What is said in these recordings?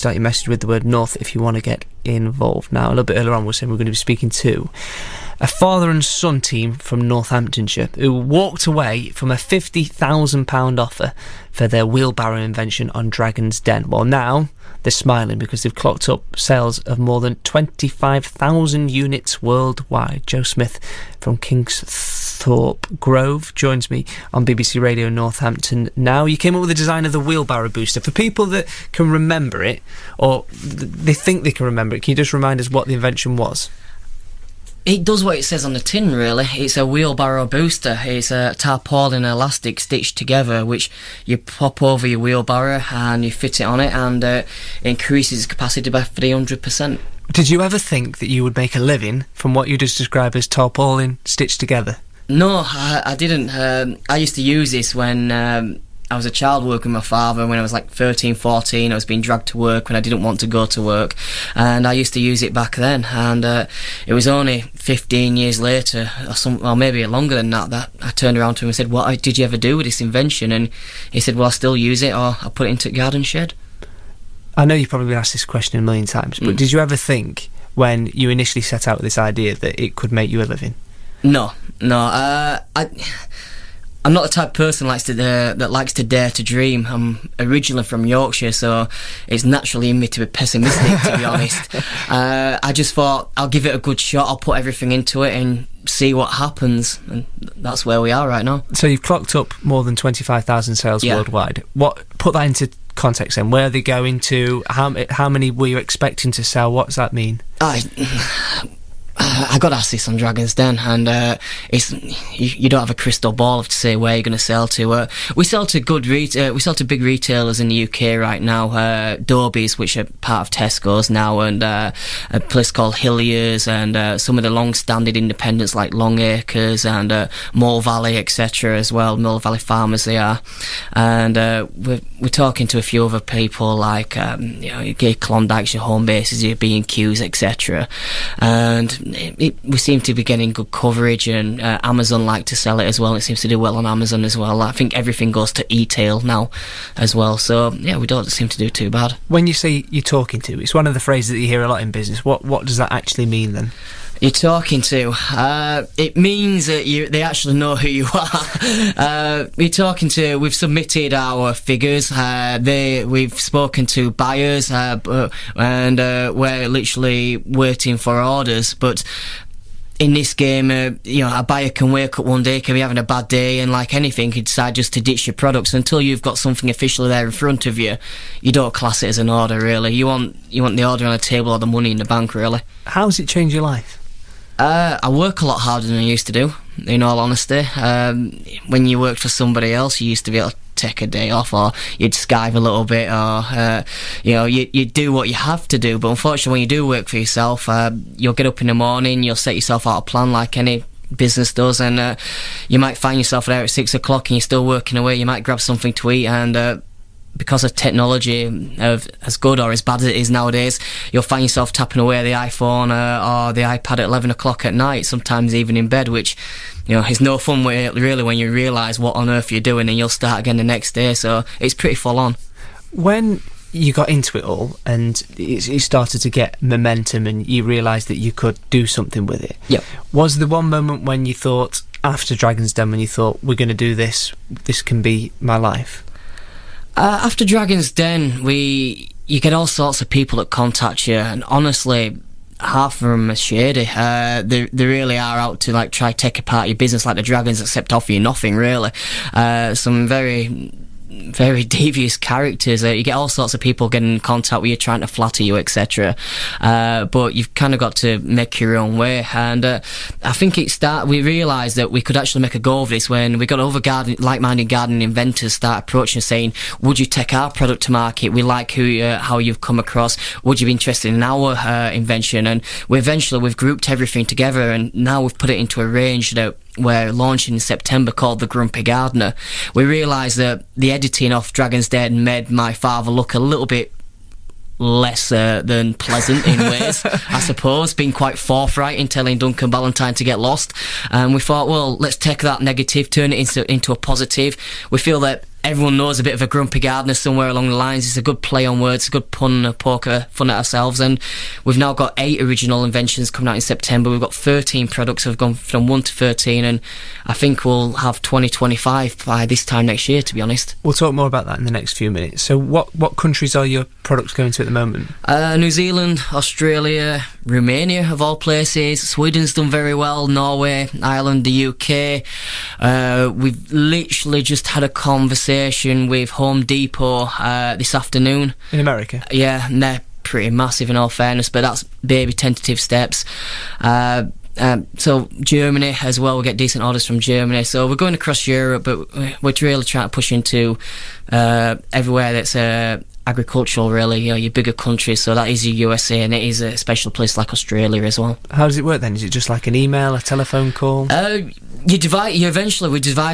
start your message with the word North if you want to get involved. Now, a little bit earlier on, we were saying we're going to be speaking to a father and son team from Northamptonshire who walked away from a £50,000 offer for their wheelbarrow invention on Dragon's Den. Well, now they're smiling because they've clocked up sales of more than 25,000 units worldwide. Joe Smith from Kingsthorpe Grove joins me on BBC Radio Northampton now. You came up with the design of the wheelbarrow booster. For people that can remember it, or they think they can remember it, can you just remind us what the invention was? It does what it says on the tin, really. It's a wheelbarrow booster. It's a tarpaulin elastic stitched together, which you pop over your wheelbarrow and you fit it on it, and it increases its capacity by 300%. Did you ever think that you would make a living from what you just described as tarpaulin stitched together? No, I didn't. I used to use this when I was a child working with my father. When I was like 13, 14, I was being dragged to work when I didn't want to go to work, and I used to use it back then, and it was only 15 years later, or maybe longer than that I turned around to him and said, what did you ever do with this invention? And he said, well, I still use it, or I put it into the garden shed. I know you've probably been asked this question a million times, but did you ever think when you initially set out with this idea that it could make you a living? No. I'm not the type of person that likes to dare to dream. I'm originally from Yorkshire, so it's naturally in me to be pessimistic, to be honest. I just thought, I'll give it a good shot, I'll put everything into it and see what happens, and that's where we are right now. So you've clocked up more than 25,000 sales worldwide. Put that into context then. Where are they going to? How many were you expecting to sell? What does that mean? I got asked this on Dragon's Den, and you don't have a crystal ball to say where you're going to sell to. We sell to we sell to big retailers in the UK right now. Dobie's, which are part of Tesco's now, and a place called Hilary's, and some of the long-standing independents like Longacres and Mole Valley, etc. as well. Mole Valley Farmers they are, and we're talking to a few other people like your Klondikes, your Home Bases, your B&Qs, etc. And we seem to be getting good coverage, and Amazon like to sell it as well. It seems to do well on Amazon as well. I think everything goes to e-tail now as well, so yeah, we don't seem to do too bad. When you say you're talking to, it's one of the phrases that you hear a lot in business. What does that actually mean then? You're talking to, it means that they actually know who you are. You're talking to, we've submitted our figures, we've spoken to buyers, and we're literally waiting for orders, but in this game, a buyer can wake up one day, can be having a bad day, and like anything, can decide just to ditch your products. Until you've got something officially there in front of you, you don't class it as an order, really. You want the order on the table or the money in the bank, really. How's it changed your life? I work a lot harder than I used to do, in all honesty. When you worked for somebody else, you used to be able to take a day off, or you'd skive a little bit, or you do what you have to do. But unfortunately, when you do work for yourself, you'll get up in the morning, you'll set yourself out a plan like any business does, and you might find yourself there at 6 o'clock and you're still working away. You might grab something to eat, and because of technology, as good or as bad as it is nowadays, you'll find yourself tapping away at the iPhone or the iPad at 11 o'clock at night, sometimes even in bed, which is no fun really when you realise what on earth you're doing, and you'll start again the next day, so it's pretty full on. When you got into it all and it started to get momentum and you realised that you could do something with it, yep. Was there one moment when you thought, after Dragon's Den, when you thought, we're going to do this can be my life? After Dragon's Den, you get all sorts of people that contact you, and honestly, half of them are shady. They really are out to like try to take apart your business like the Dragons, except offer you nothing really. Some very devious characters. You get all sorts of people getting in contact with you, trying to flatter you, etc. But you've kind of got to make your own way, and I think we realised that we could actually make a go of this when we got other like-minded gardening inventors start approaching us saying, would you take our product to market? We like how you've come across. Would you be interested in our invention? And we've grouped everything together, and now we've put it into a range that we're launching in September called the Grumpy Gardener. We realised that the editing off Dragon's Den made my father look a little bit less than pleasant in ways, I suppose, being quite forthright in telling Duncan Bannatyne to get lost. And we thought, well, let's take that negative, turn it into a positive. We feel that everyone knows a bit of a grumpy gardener somewhere along the lines. It's a good play on words, a good pun, a poker fun at ourselves, and we've now got 8 original inventions coming out in September. We've got 13 products that have gone from 1 to 13, and I think we'll have 2025 by this time next year, to be honest. We'll talk more about that in the next few minutes. So what countries are your products going to at the moment? New Zealand, Australia, Romania of all places. Sweden's done very well, Norway, Ireland, the UK. We've literally just had a conversation with Home Depot this afternoon. In America? Yeah, and they're pretty massive in all fairness, but that's baby tentative steps. So Germany as well, we get decent orders from Germany. So we're going across Europe, but we're really trying to push into everywhere that's agricultural, really, your bigger countries. So that is your USA, and it is a special place like Australia as well. How does it work then? Is it just like an email, a telephone call? We devise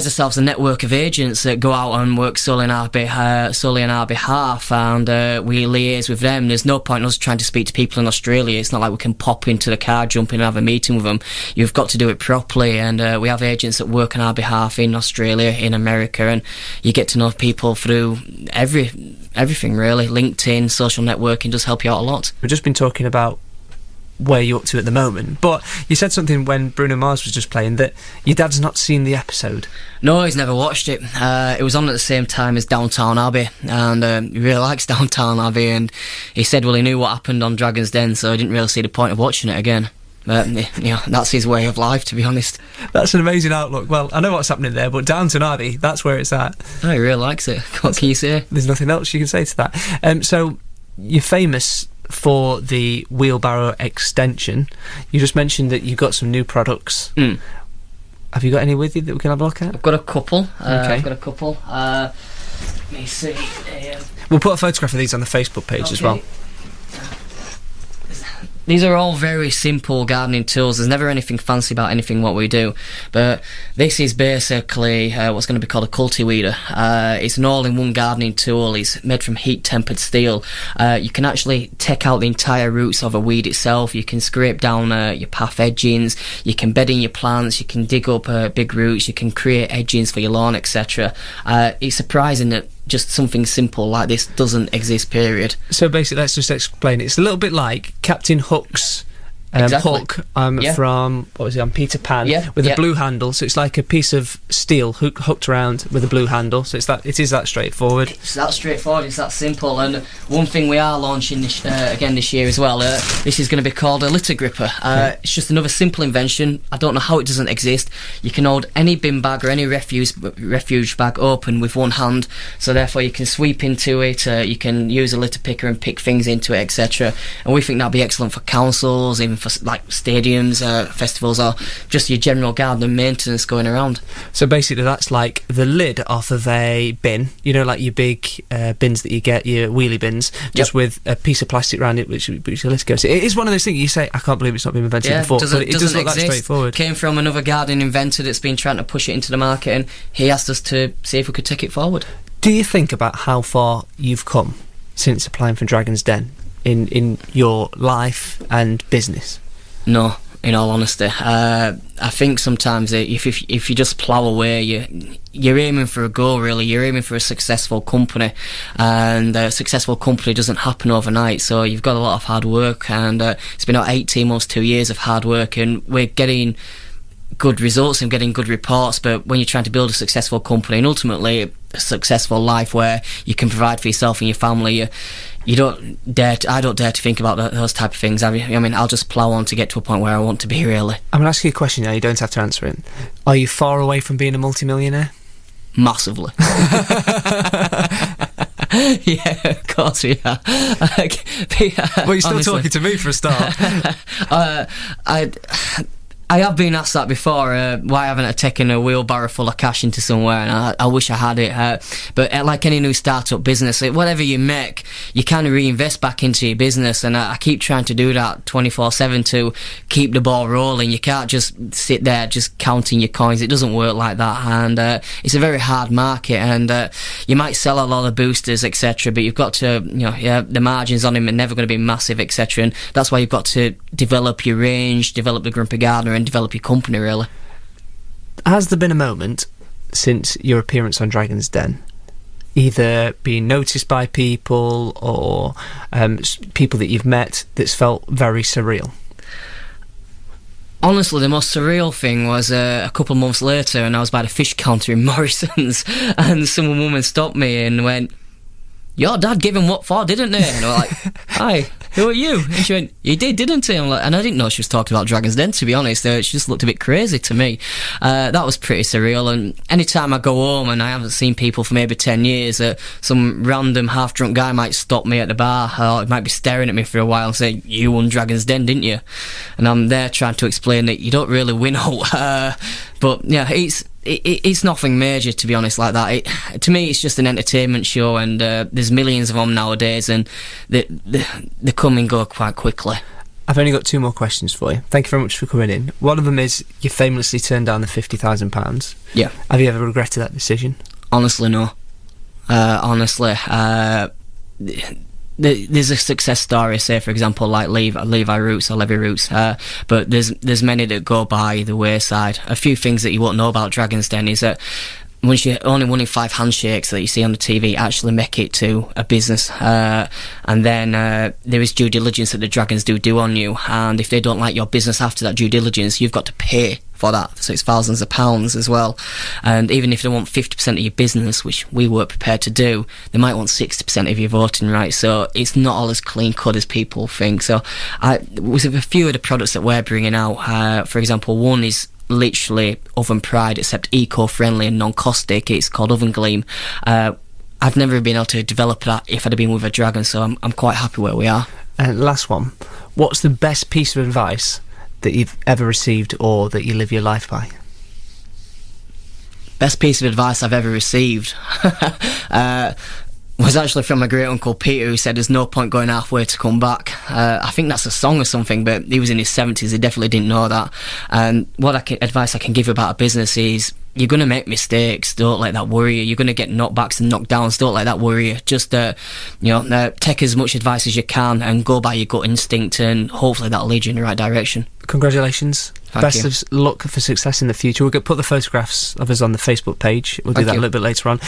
ourselves a network of agents that go out and work solely on our behalf, and we liaise with them. There's no point in us trying to speak to people in Australia. It's not like we can pop into the car, jump in and have a meeting with them. You've got to do it properly, and we have agents that work on our behalf in Australia, in America, and you get to know people through everything really. LinkedIn, social networking does help you out a lot. We've just been talking about where you're up to at the moment, but you said something when Bruno Mars was just playing that your dad's not seen the episode. No, he's never watched it. It was on at the same time as Downtown Abbey, and he really likes Downtown Abbey, and he said, well, he knew what happened on Dragon's Den, so he didn't really see the point of watching it again. But, that's his way of life, to be honest. That's an amazing outlook. Well, I know what's happening there, but Downton Abbey, that's where it's at. Oh, he really likes it. What can you say? There's nothing else you can say to that. So, you're famous for the Wheelbarrow extension. You just mentioned that you've got some new products. Have you got any with you that we can have a look at? I've got a couple. Okay. Let me see. We'll put a photograph of these on the Facebook page as well. These are all very simple gardening tools. There's never anything fancy about anything what we do. But this is basically what's going to be called a cultiweeder. It's an all-in-one gardening tool. It's made from heat-tempered steel. You can actually take out the entire roots of a weed itself. You can scrape down your path edgings. You can bed in your plants. You can dig up big roots. You can create edgings for your lawn, etc. It's surprising that just something simple like this doesn't exist, period. So basically, let's just explain it. It's a little bit like Captain Hook's hook from, what was it, on Peter Pan, with a blue handle. So it's like a piece of steel hooked around with a blue handle. So it is that straightforward. It's that straightforward, it's that simple. And one thing we are launching again this year as well, this is going to be called a litter gripper. It's just another simple invention. I don't know how it doesn't exist. You can hold any bin bag or any refuge bag open with one hand, so therefore you can sweep into it, you can use a litter picker and pick things into it, etc. And we think that'd be excellent for councils, even for like stadiums, festivals, or just your general garden maintenance going around. So basically that's like the lid off of a bin, like your big bins that you get, your wheelie bins, just with a piece of plastic around it which your lid goes. It is one of those things you say, I can't believe it's not been invented before, but it does look that straightforward. Came from another gardening inventor that's been trying to push it into the market, and he asked us to see if we could take it forward. Do you think about how far you've come since applying for Dragon's Den in your life and business? No, in all honesty. I think sometimes if you just plough away, you're aiming for a goal, really. You're aiming for a successful company, and a successful company doesn't happen overnight, so you've got a lot of hard work, and it's been about 18 months, 2 years of hard work, and we're getting good results and getting good reports. But when you're trying to build a successful company and ultimately a successful life where you can provide for yourself and your family, I don't dare to think about those type of things. I mean, I'll just plough on to get to a point where I want to be, really. I'm going to ask you a question now, you don't have to answer it. Are you far away from being a multimillionaire? Massively. Yeah, of course we are. Well, you're still talking to me for a start. I have been asked that before, why haven't I taken a wheelbarrow full of cash into somewhere, and I wish I had it. But like any new start-up business, whatever you make, you kind of reinvest back into your business, and I keep trying to do that 24/7 to keep the ball rolling. You can't just sit there just counting your coins. It doesn't work like that, and it's a very hard market, and you might sell a lot of boosters, etc., but you've got to, the margins on them are never going to be massive, etc., and that's why you've got to develop your range, develop the Grumpy Gardener, and develop your company, really. Has there been a moment since your appearance on Dragon's Den either being noticed by people or people that you've met that's felt very surreal? Honestly, the most surreal thing was a couple of months later, and I was by the fish counter in Morrison's, and some woman stopped me and went, "Your dad gave him what for, didn't he?" And I was like, "Hi, who are you?" And she went, "You did, didn't he?" And I didn't know she was talking about Dragon's Den, to be honest. She just looked a bit crazy to me. That was pretty surreal, and anytime I go home and I haven't seen people for maybe 10 years, some random half-drunk guy might stop me at the bar, or he might be staring at me for a while and say, "You won Dragon's Den, didn't you?" And I'm there trying to explain that you don't really win out. But yeah, it's nothing major, to be honest, like that. To me, it's just an entertainment show, and there's millions of them nowadays, and they come and go quite quickly. I've only got 2 more questions for you. Thank you very much for coming in. One of them is, you famously turned down the £50,000. Yeah. Have you ever regretted that decision? Honestly, no. There's a success story, say for example like Levi Roots or Levy Roots, but there's many that go by the wayside. A few things that you won't know about Dragon's Den is that once you're only one in 5 handshakes that you see on the TV actually make it to a business, and then there is due diligence that the Dragons do on you, and if they don't like your business after that due diligence, you've got to pay for that, so it's thousands of pounds as well. And even if they want 50% of your business, which we weren't prepared to do, they might want 60% of your voting rights, so it's not all as clean cut as people think. So with a few of the products that we're bringing out, for example, one is literally Oven Pride except eco-friendly and non-caustic. It's called Oven Gleam. I've never been able to develop that if I'd have been with a Dragon, so I'm quite happy where we are. And last one, what's the best piece of advice that you've ever received or that you live your life by? Best piece of advice I've ever received was actually from my great uncle Peter, who said there's no point going halfway to come back. I think that's a song or something, but he was in his 70s, he definitely didn't know that. And advice I can give about a business is, you're going to make mistakes, don't let that worry you. You're going to get knockbacks and knockdowns, don't let that worry you. Just take as much advice as you can and go by your gut instinct, and hopefully that'll lead you in the right direction. Congratulations. Thank you. Best of luck for success in the future. We'll put the photographs of us on the Facebook page. We'll do that a little bit later on.